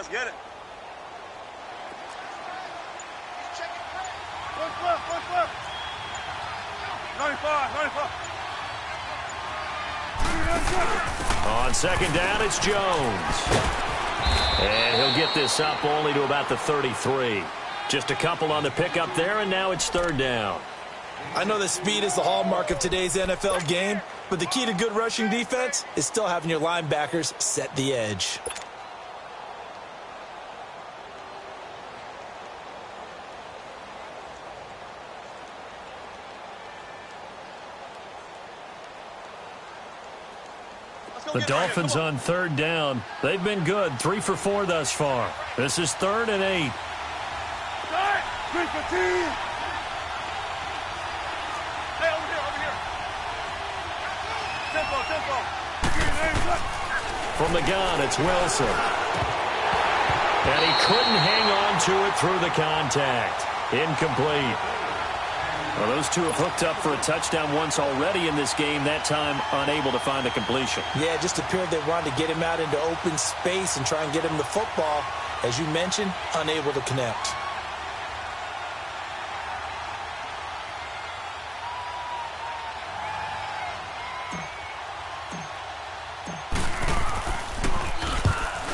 Let's get it. Look. 95. On second down, it's Jones. And he'll get this up only to about the 33. Just a couple on the pickup there, and now it's third down. I know that speed is the hallmark of today's NFL game, but the key to good rushing defense is still having your linebackers set the edge. The Dolphins on third down. They've been good, 3 for 4 thus far. This is 3rd and 8. 3 for 2. Hey, over here. Tempo. From the gun, it's Wilson. And he couldn't hang on to it through the contact. Incomplete. Well, those two have hooked up for a touchdown once already in this game, that time unable to find the completion. Yeah, it just appeared they wanted to get him out into open space and try and get him the football. As you mentioned, unable to connect.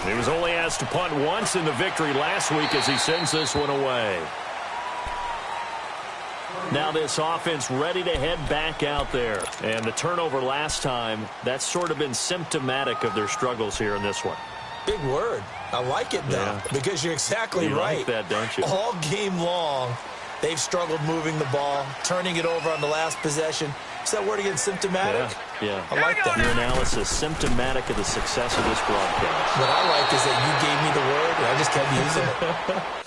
He was only asked to punt once in the victory last week as he sends this one away. Now this offense ready to head back out there. And the turnover last time, that's sort of been symptomatic of their struggles here in this one. Big word. I like it, though, because you're exactly right. You like that, don't you? All game long, they've struggled moving the ball, turning it over on the last possession. Is that word again, symptomatic? Yeah. I like that. Your analysis, symptomatic of the success of this broadcast. What I like is that you gave me the word, and I just kept using it.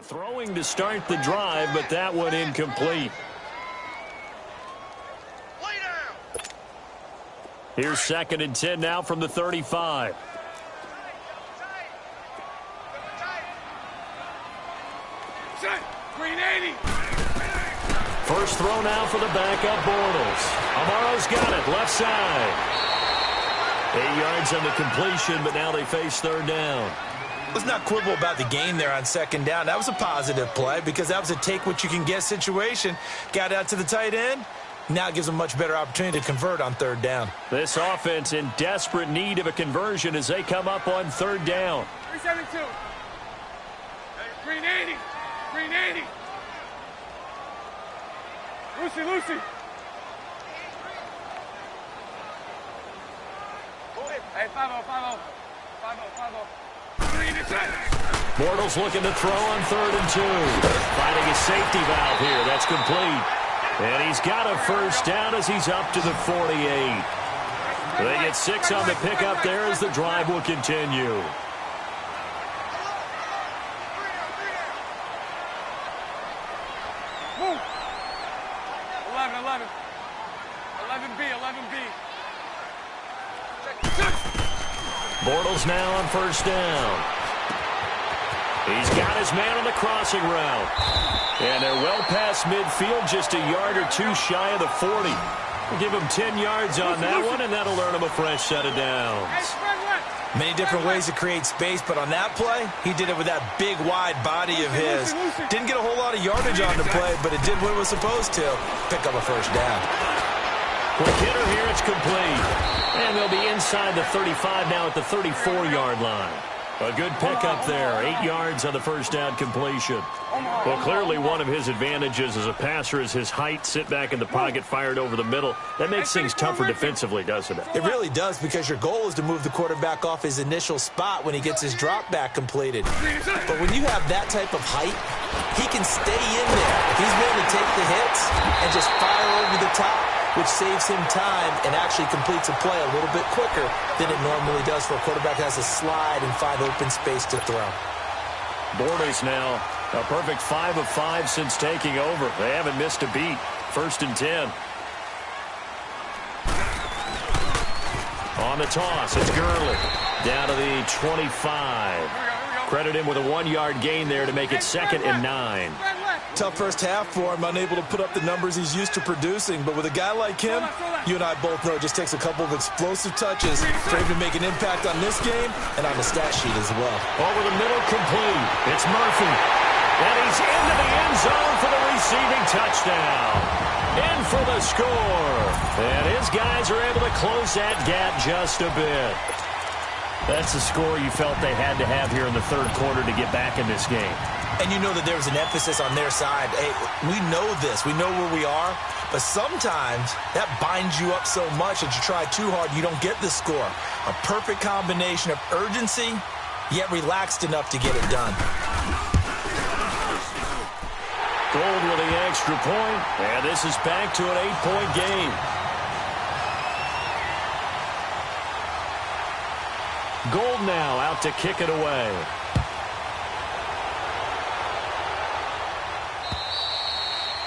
Throwing to start the drive, but that one incomplete. Here's 2nd and 10 now from the 35. First throw now for the backup Bortles. Amaro's got it, left side. 8 yards on the completion, but now they face third down. Let's not quibble about the gain there on 2nd down. That was a positive play because that was a take-what-you-can-get situation. Got out to the tight end. Now it gives them a much better opportunity to convert on third down. This offense in desperate need of a conversion as they come up on third down. 372. Green 80. Lucy. Hey, 5-0. Bortles looking to throw on 3rd and 2. Finding a safety valve here. That's complete. And he's got a first down as he's up to the 48. They get 6 on the pickup there as the drive will continue. Move. 11B. Bortles now on first down. He's got his man on the crossing route. And they're well past midfield, just a yard or two shy of the 40. We'll give him 10 yards on that one, and that'll earn him a fresh set of downs. Many different ways to create space, but on that play, he did it with that big, wide body of his. Didn't get a whole lot of yardage on the play, but it did what it was supposed to. Pick up a first down. Quick hitter here, it's complete. And they'll be inside the 35 now at the 34-yard line. A good pickup there. 8 yards on the first down completion. Well, clearly one of his advantages as a passer is his height. Sit back in the pocket, fired over the middle. That makes things tougher defensively, doesn't it? It really does, because your goal is to move the quarterback off his initial spot when he gets his drop back completed. But when you have that type of height, he can stay in there. If he's willing to take the hits and just fire over the top, which saves him time and actually completes a play a little bit quicker than it normally does for a quarterback that has to slide and find open space to throw. Bortles now a perfect 5 of 5 since taking over. They haven't missed a beat. 1st and 10. On the toss, it's Gurley. Down to the 25. Credit him with a 1-yard gain there to make it 2nd and 9. Tough first half for him, unable to put up the numbers he's used to producing. But with a guy like him, you and I both know it just takes a couple of explosive touches for him to make an impact on this game and on the stat sheet as well. Over the middle, complete. It's Murphy. And he's into the end zone for the receiving touchdown. In for the score. And his guys are able to close that gap just a bit. That's the score you felt they had to have here in the 3rd quarter to get back in this game. And you know that there was an emphasis on their side. Hey, we know this. We know where we are. But sometimes that binds you up so much that you try too hard, you don't get the score. A perfect combination of urgency, yet relaxed enough to get it done. Gold with the extra point. And this is back to an 8-point game. Gold now out to kick it away.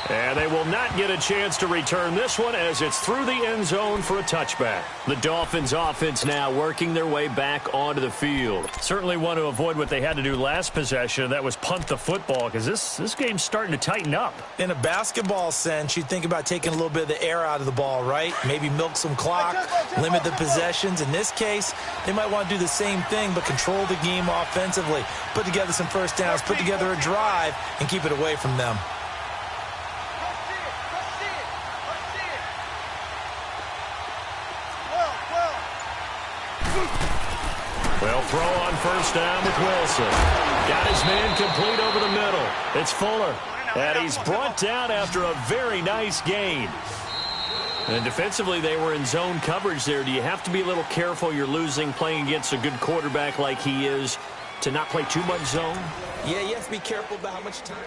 And they will not get a chance to return this one as it's through the end zone for a touchback. The Dolphins offense now working their way back onto the field. Certainly want to avoid what they had to do last possession. That was punt the football, because this game's starting to tighten up. In a basketball sense, you think about taking a little bit of the air out of the ball, right? Maybe milk some clock, limit the possessions. In this case, they might want to do the same thing, but control the game offensively. Put together some first downs, put together a drive, and keep it away from them. Well, throw on first down with Wilson. Got his man complete over the middle. It's Fuller. And he's brought down after a very nice gain. And defensively, they were in zone coverage there. Do you have to be a little careful? You're losing, playing against a good quarterback like he is, to not play too much zone? Yeah, you have to be careful about how much time.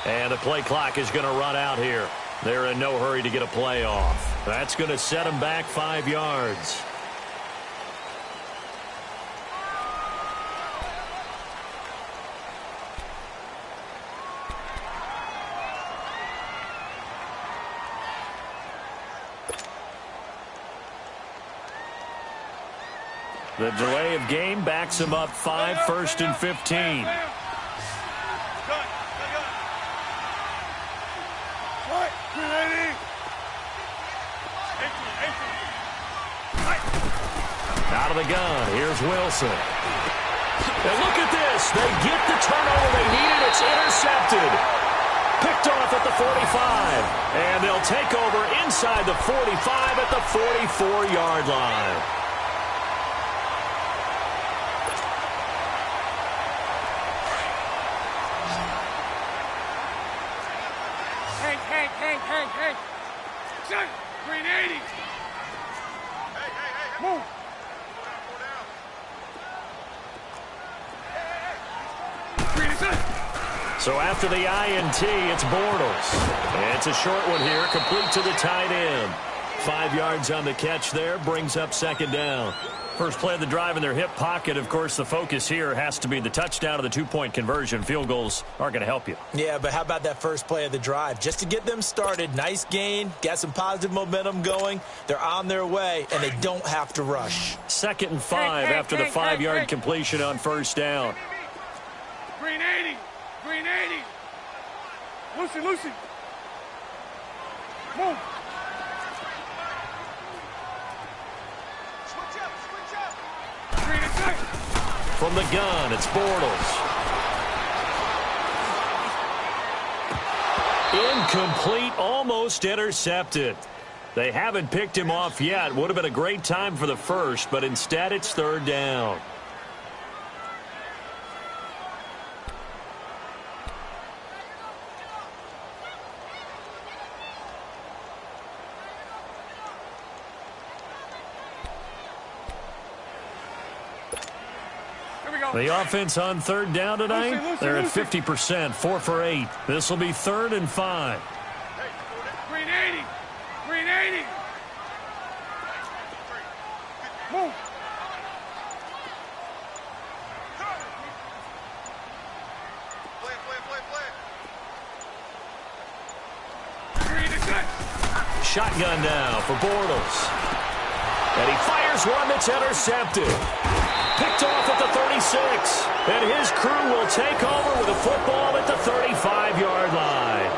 And the play clock is going to run out here. They're in no hurry to get a play off. That's going to set them back 5 yards. The delay of game backs them up 5, 1st and 15. Out of the gun, here's Wilson. And look at this. They get the turnover they needed. It's intercepted. Picked off at the 45. And they'll take over inside the 45 at the 44-yard line. Hank. Shut. Green 80. Move. So after the INT, it's Bortles. It's a short one here, complete to the tight end. 5 yards on the catch there, brings up second down. First play of the drive in their hip pocket. Of course, the focus here has to be the touchdown of the two-point conversion. Field goals aren't going to help you. Yeah, but how about that first play of the drive? Just to get them started, nice gain, got some positive momentum going. They're on their way, and they don't have to rush. 2nd and 5 after the 5-yard completion on first down. Green 80. Green 80. Lucy. Move. From the gun, it's Bortles. Incomplete, almost intercepted. They haven't picked him off yet. Would have been a great time for the first, but instead it's third down. The offense on third down tonight, they're at 50%, 4 for 8. This will be 3rd and 5. Green 80. Green 80. Move. Shotgun now for Bortles. And he fires one that's intercepted. Picked off at the 36. And his crew will take over with a football at the 35-yard line.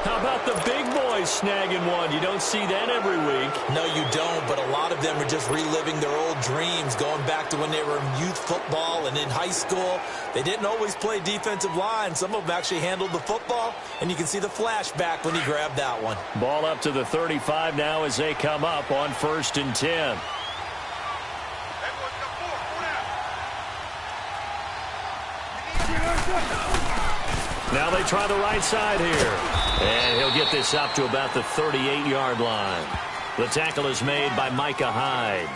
How about the big boys snagging one? You don't see that every week. No, you don't, but a lot of them are just reliving their old dreams, going back to when they were in youth football and in high school. They didn't always play defensive line. Some of them actually handled the football, and you can see the flashback when he grabbed that one. Ball up to the 35 now as they come up on 1st and 10. Now they try the right side here. And he'll get this up to about the 38-yard line. The tackle is made by Micah Hyde.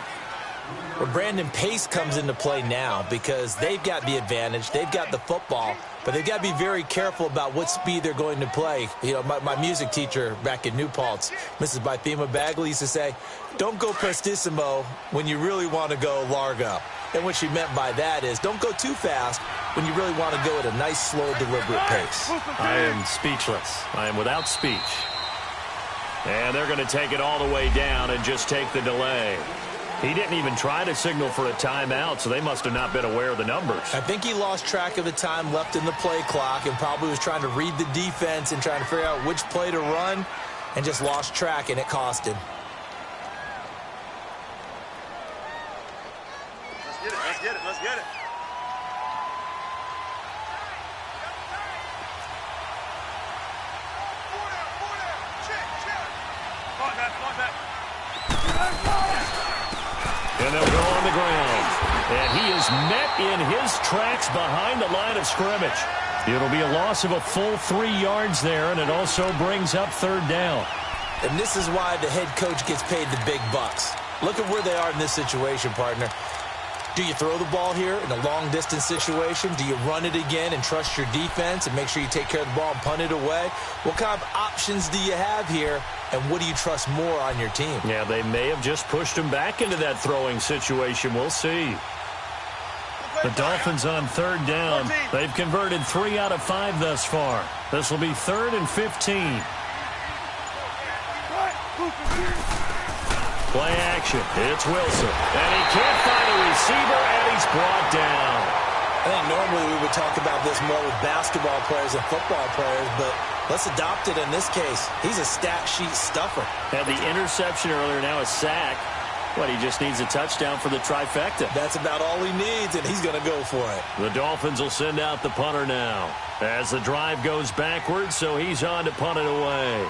Well, Brandon, pace comes into play now because they've got the advantage. They've got the football, but they've got to be very careful about what speed they're going to play. You know, my music teacher back in New Paltz, Mrs. Bythema Bagley, used to say, don't go prestissimo when you really want to go largo. And what she meant by that is don't go too fast when you really want to go at a nice, slow, deliberate pace. I am speechless. I am without speech. And they're going to take it all the way down and just take the delay. He didn't even try to signal for a timeout, so they must have not been aware of the numbers. I think he lost track of the time left in the play clock and probably was trying to read the defense and trying to figure out which play to run and just lost track, and it cost him. Let's get it. And they'll go on the ground. And he is met in his tracks behind the line of scrimmage. It'll be a loss of a full 3 yards there, and it also brings up third down. And this is why the head coach gets paid the big bucks. Look at where they are in this situation, partner. Do you throw the ball here in a long-distance situation? Do you run it again and trust your defense and make sure you take care of the ball and punt it away? What kind of options do you have here, and what do you trust more on your team? Yeah, they may have just pushed him back into that throwing situation. We'll see. The Dolphins on third down. They've converted 3 out of 5 thus far. This will be 3rd and 15. Play action. It's Wilson. And he can't find a receiver, and he's brought down. I think normally we would talk about this more with basketball players and football players, but let's adopt it in this case. He's a stat sheet stuffer. Had the interception earlier, now a sack. But he just needs a touchdown for the trifecta. That's about all he needs, and he's going to go for it. The Dolphins will send out the punter now as the drive goes backwards, so he's on to punt it away.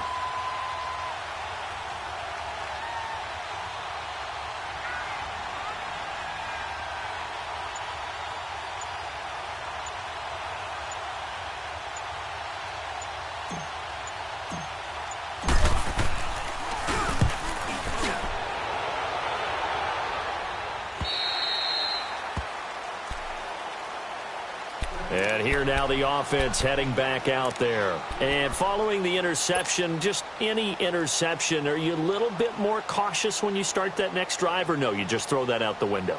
And here now the offense heading back out there. And following the interception, just any interception, are you a little bit more cautious when you start that next drive, or no, you just throw that out the window?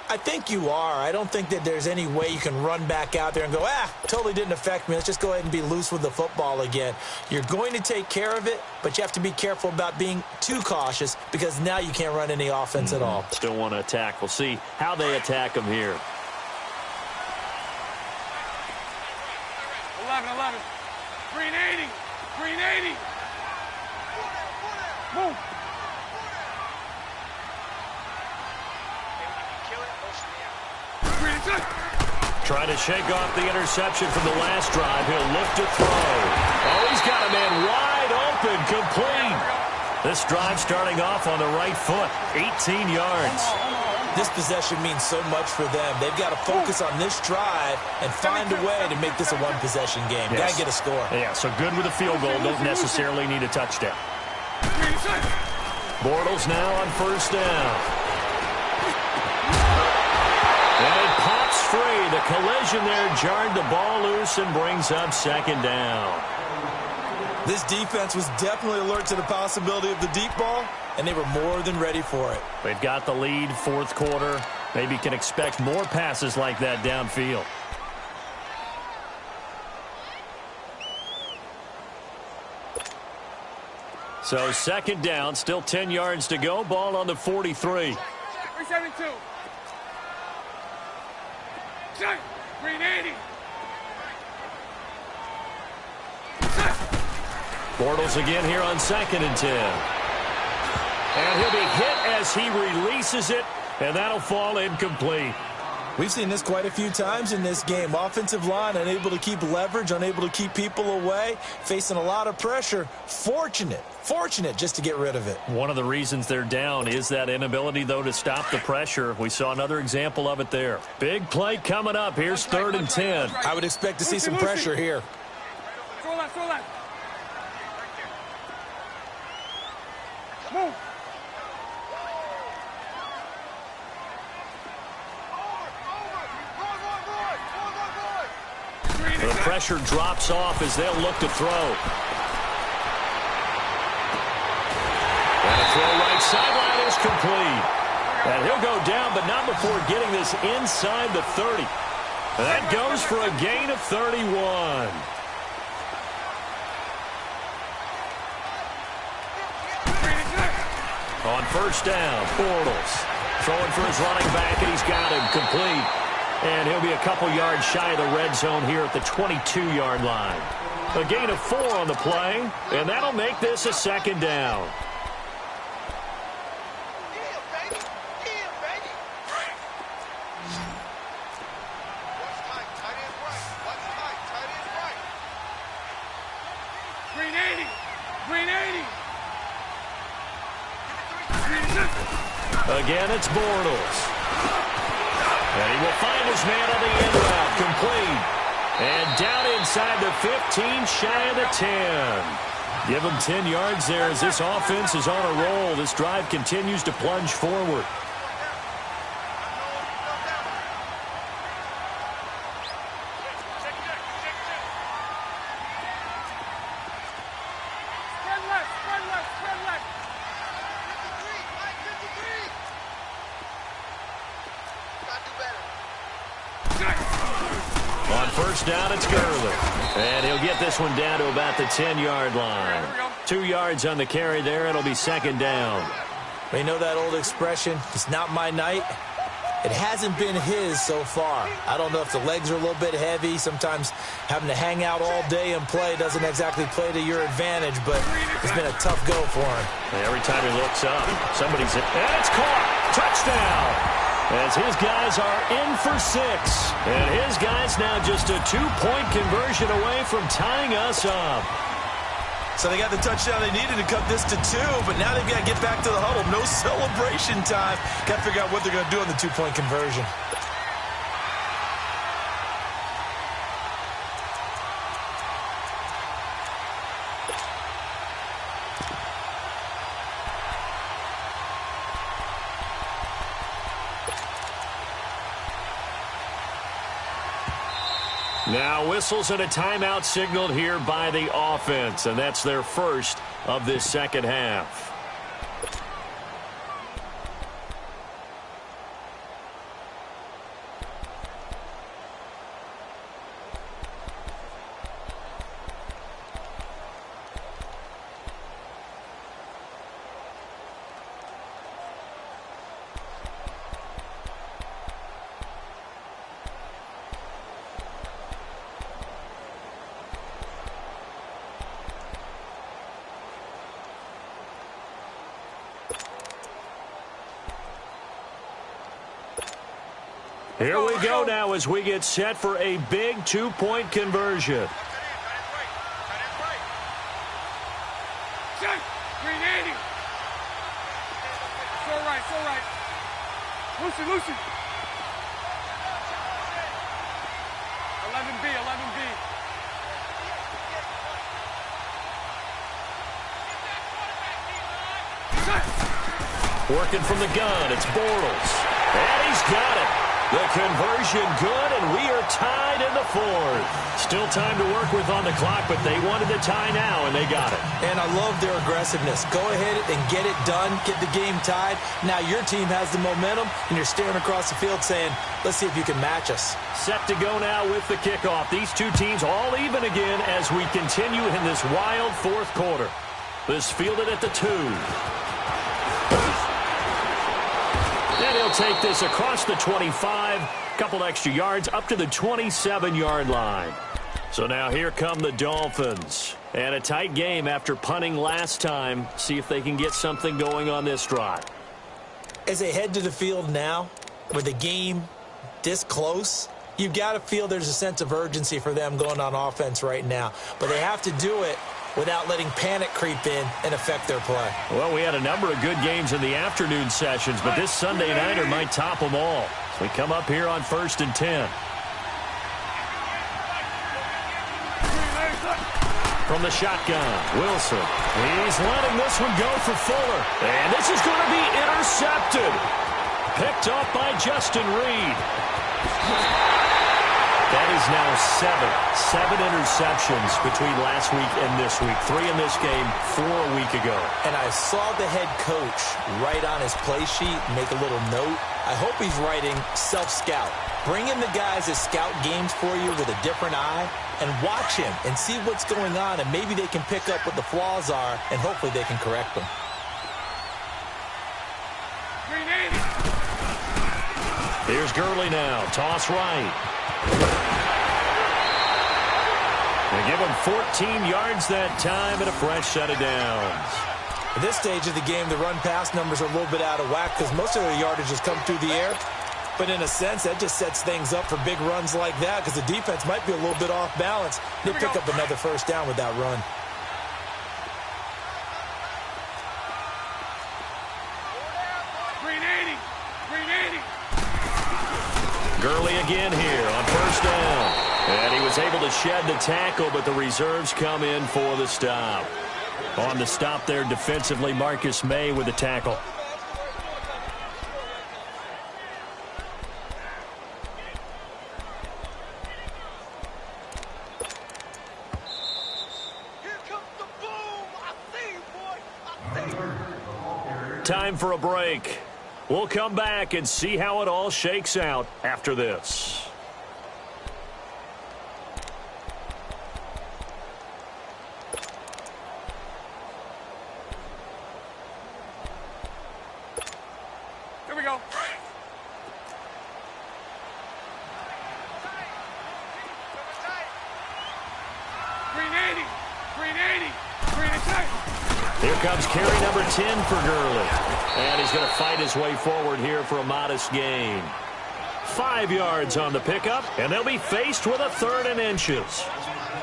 I think you are. I don't think that there's any way you can run back out there and go, totally didn't affect me. Let's just go ahead and be loose with the football again. You're going to take care of it, but you have to be careful about being too cautious because now you can't run any offense at all. Still want to attack. We'll see how they attack them here. 11. Green 80. Green 80. Move. Trying to shake off the interception from the last drive. He'll look to throw. Oh, he's got a man wide open, complete. This drive starting off on the right foot, 18 yards. This possession means so much for them. They've got to focus on this drive and find a way to make this a one-possession game. Yes. Got to get a score. Yeah, so good with a field goal. Don't necessarily need a touchdown. Bortles now on first down. And it pops free. The collision there jarred the ball loose and brings up second down. This defense was definitely alert to the possibility of the deep ball, and they were more than ready for it. They've got the lead, fourth quarter. Maybe can expect more passes like that downfield. So second down, still 10 yards to go. Ball on the 43. 372. Green 80. Bortles again here on 2nd and 10. And he'll be hit as he releases it, and that'll fall incomplete. We've seen this quite a few times in this game. Offensive line unable to keep leverage, unable to keep people away, facing a lot of pressure. Fortunate just to get rid of it. One of the reasons they're down is that inability, though, to stop the pressure. We saw another example of it there. Big play coming up. Here's 3rd and 10. I would expect to see some pressure here. Throw left. Move. The pressure drops off as they'll look to throw. And a throw right sideline is complete. And he'll go down, but not before getting this inside the 30. That goes for a gain of 31. On first down, Bortles throwing for his running back, and he's got him complete. And he'll be a couple yards shy of the red zone here at the 22-yard line. A gain of 4 on the play, and that'll make this a second down. Green 80. Green 80. Again, it's Bortles. And he will find his man on the end route, complete. And down inside the 15, shy of the 10. Give him 10 yards there as this offense is on a roll. This drive continues to plunge forward. On first down, it's Gurley. And he'll get this one down to about the 10-yard line. 2 yards on the carry there. It'll be second down. You know that old expression, it's not my night? It hasn't been his so far. I don't know if the legs are a little bit heavy. Sometimes having to hang out all day and play doesn't exactly play to your advantage, but it's been a tough go for him. Every time he looks up, somebody's in. And it's caught. Touchdown. As his guys are in for 6. And his guys now just a 2-point conversion away from tying us up. So they got the touchdown they needed to cut this to 2, but now they've got to get back to the huddle. No celebration time. Got to figure out what they're going to do on the 2-point conversion. Now whistles and a timeout signaled here by the offense, and that's their first of this second half. Here we go now as we get set for a big two-point conversion. Check. Green 80. It's all right. It's all right. Lucy, Lucy. 11B, 11B. Working from the gun, it's Bortles. And he's got it. The conversion good, and we are tied in the fourth. Still time to work with on the clock, but they wanted the tie now, and they got it. And I love their aggressiveness. Go ahead and get it done, get the game tied. Now your team has the momentum, and you're staring across the field saying, let's see if you can match us. Set to go now with the kickoff. These two teams all even again as we continue in this wild fourth quarter. This fielded at the 2. And he'll take this across the 25, couple extra yards up to the 27-yard line. So now here come the Dolphins. And a tight game after punting last time. See if they can get something going on this drive. As they head to the field now, with the game this close, you've got to feel there's a sense of urgency for them going on offense right now. But they have to do it without letting panic creep in and affect their play. Well, we had a number of good games in the afternoon sessions, but this Sunday nighter might top them all. So we come up here on 1st and 10. From the shotgun, Wilson. He's letting this one go for Fuller. And this is going to be intercepted. Picked up by Justin Reed. That is now 7 interceptions between last week and this week. 3 in this game, 4 a week ago. And I saw the head coach write on his play sheet, make a little note. I hope he's writing self-scout. Bring in the guys that scout games for you with a different eye and watch him and see what's going on, and maybe they can pick up what the flaws are, and hopefully they can correct them. Green 80. Here's Gurley now. Toss right. They give him 14 yards that time and a fresh set of downs. At this stage of the game, the run-pass numbers are a little bit out of whack because most of their yardage has come through the air. But in a sense, that just sets things up for big runs like that because the defense might be a little bit off balance. They pick up another first down with that run. Green 80. Green 80. Gurley again here on first down. And he was able to shed the tackle, but the reserves come in for the stop. On the stop there defensively, Marcus May with the tackle. Time for a break. We'll come back and see how it all shakes out after this. Here we go. Green 80. Green 80. Green attack. Here comes carry number 10 for Gurley. And he's going to fight his way forward here for a modest gain. 5 yards on the pickup, and they'll be faced with a 3rd and inches.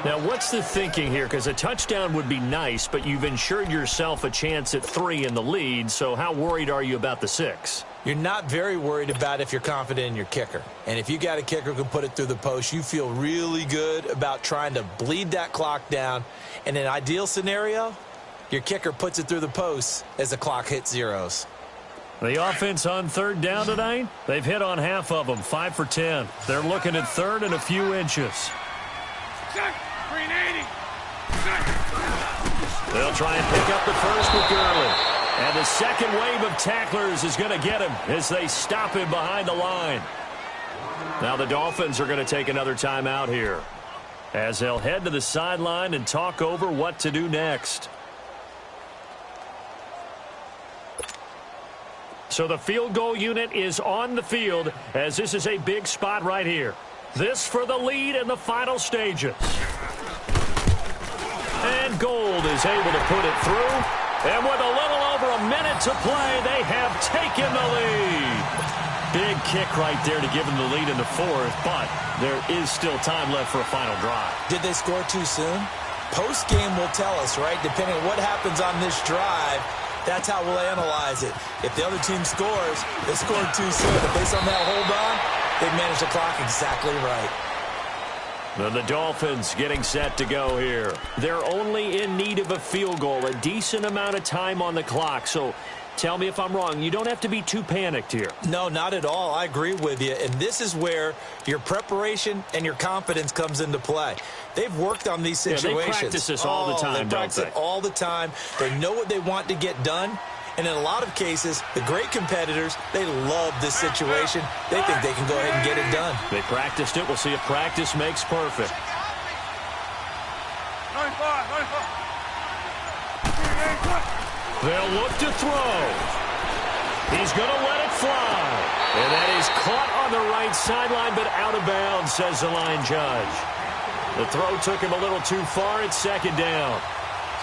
Now, what's the thinking here? Because a touchdown would be nice, but you've ensured yourself a chance at 3 in the lead, so how worried are you about the 6? You're not very worried about if you're confident in your kicker. And if you got a kicker who can put it through the post, you feel really good about trying to bleed that clock down. In an ideal scenario, your kicker puts it through the post as the clock hits zeros. The offense on 3rd down tonight, they've hit on half of them, 5 for 10. They're looking at 3rd and a few inches. Set. Green 80. Set. They'll try and pick up the first with Gurley. And the second wave of tacklers is going to get him as they stop him behind the line. Now the Dolphins are going to take another timeout here, as they'll head to the sideline and talk over what to do next. So the field goal unit is on the field, as this is a big spot right here. This for the lead in the final stages. And Gold is able to put it through. And with a little over a minute to play, they have taken the lead. Big kick right there to give them the lead in the fourth, but there is still time left for a final drive. Did they score too soon? Post-game will tell us, right? Depending on what happens on this drive, that's how we'll analyze it. If the other team scores, they scored too soon. If they somehow hold on, they managed the clock exactly right. And the Dolphins getting set to go here. They're only in need of a field goal, a decent amount of time on the clock. So tell me if I'm wrong. You don't have to be too panicked here. No, not at all. I agree with you. And this is where your preparation and your confidence comes into play. They've worked on these situations. Yeah, they practice this all the time, they practice it all the time. They know what they want to get done. And in a lot of cases, the great competitors, they love this situation. They think they can go ahead and get it done. They practiced it. We'll see if practice makes perfect. 95. They'll look to throw. He's going to let it fly. And that is caught on the right sideline, but out of bounds, says the line judge. The throw took him a little too far. It's second down.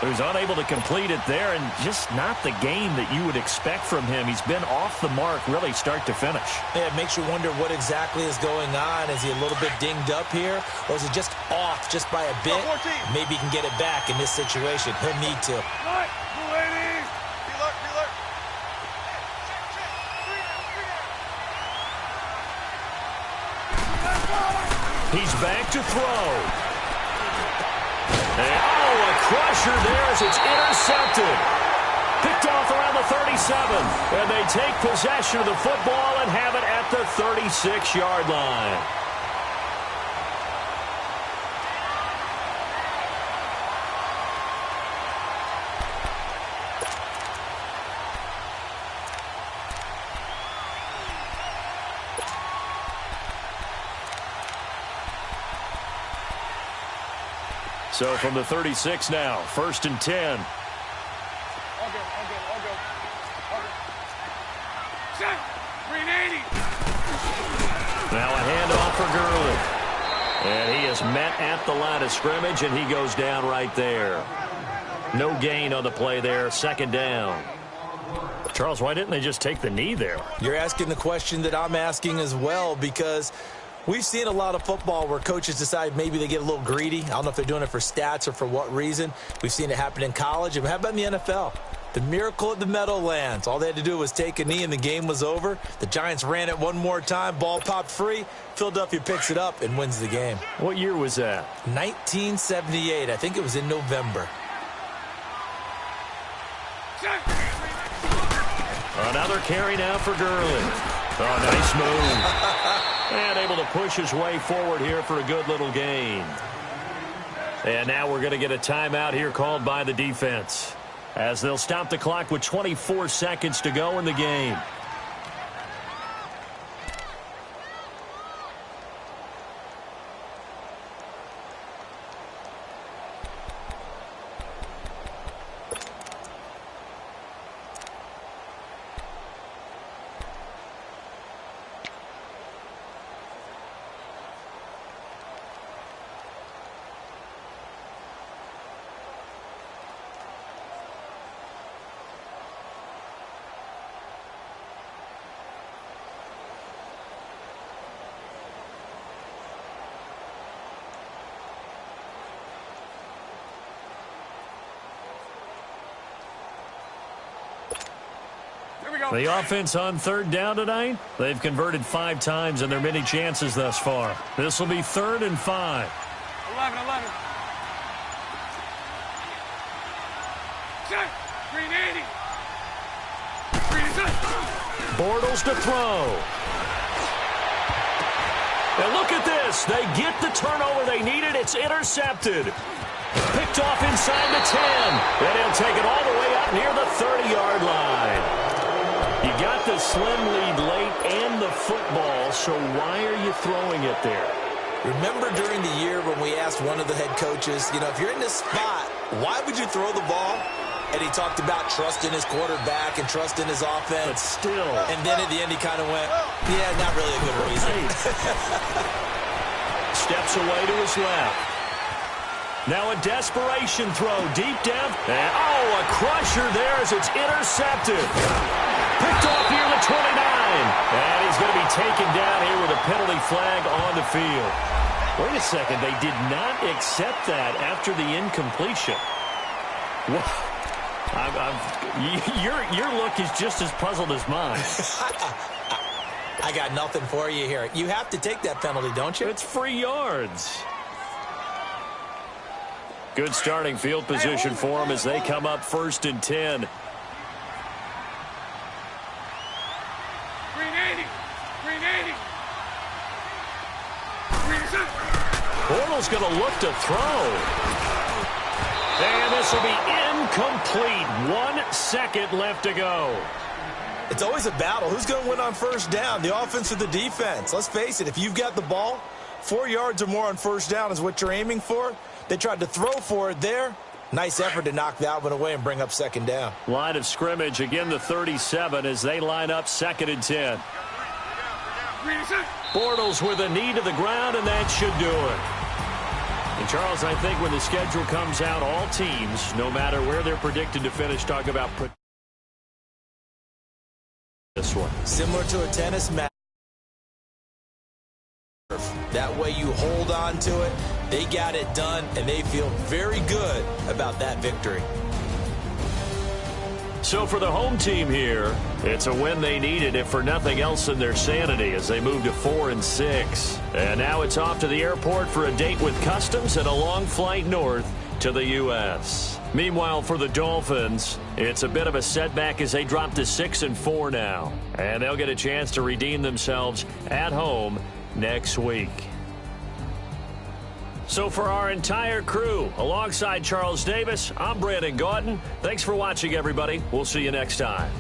So he's unable to complete it there, and just not the game that you would expect from him. He's been off the mark really start to finish. Yeah, it makes you wonder what exactly is going on. Is he a little bit dinged up here, or is he just off just by a bit? Maybe he can get it back in this situation. He'll need to. He's back to throw. And, a crusher there as it's intercepted. Picked off around the 37. And they take possession of the football and have it at the 36-yard line. So from the 36 now, 1st and 10. All go. Set. Green 80. Now a handoff for Gurley. And he is met at the line of scrimmage, and he goes down right there. No gain on the play there, second down. Charles, why didn't they just take the knee there? You're asking the question that I'm asking as well, because we've seen a lot of football where coaches decide maybe they get a little greedy. I don't know if they're doing it for stats or for what reason. We've seen it happen in college. And how about in the NFL? The miracle at the Meadowlands. All they had to do was take a knee and the game was over. The Giants ran it one more time. Ball popped free. Philadelphia picks it up and wins the game. What year was that? 1978. I think it was in November. Another carry now for Gurley. Oh, nice move. And able to push his way forward here for a good little gain. And now we're going to get a timeout here called by the defense, as they'll stop the clock with 24 seconds to go in the game. The offense on third down tonight, they've converted 5 times in their many chances thus far. This will be 3rd and 5. 11. Set. Green 80. Green is set. Bortles to throw. And look at this. Davis, they get the turnover they needed. It's intercepted. Picked off inside the 10. And he'll take it all the way up near the 30-yard line. You got the slim lead late and the football, so why are you throwing it there? Remember during the year when we asked one of the head coaches, if you're in this spot, why would you throw the ball? And he talked about trusting his quarterback and trusting his offense. But still. And then at the end he kind of went, yeah, not really a good reason. Steps away to his left. Now a desperation throw deep down. And, a crusher there as it's intercepted. Picked off near the 29. And he's going to be taken down here with a penalty flag on the field. Wait a second. They did not accept that after the incompletion. Your look is just as puzzled as mine. I got nothing for you here. You have to take that penalty, don't you? It's free yards. Good starting field position for them as they come up 1st and 10. Green 80. Green 80. Green 7. Bortles going to look to throw. And this will be incomplete. 1 second left to go. It's always a battle. Who's going to win on first down, the offense or the defense? Let's face it, if you've got the ball, 4 yards or more on first down is what you're aiming for. They tried to throw for it there. Nice effort to knock that one away and bring up second down. Line of scrimmage, again the 37 as they line up 2nd and 10. Bortles with a knee to the ground, and that should do it. And, Charles, I think when the schedule comes out, all teams, no matter where they're predicted to finish, talk about this one. Similar to a tennis match. That way you hold on to it. They got it done, and they feel very good about that victory. So for the home team here, it's a win they needed, if for nothing else than their sanity, as they move to 4 and 6. And now it's off to the airport for a date with customs and a long flight north to the U.S. Meanwhile, for the Dolphins, it's a bit of a setback as they drop to 6 and 4 now. And they'll get a chance to redeem themselves at home next week. So for our entire crew, alongside Charles Davis, I'm Brandon Gaudin. Thanks for watching, everybody. We'll see you next time.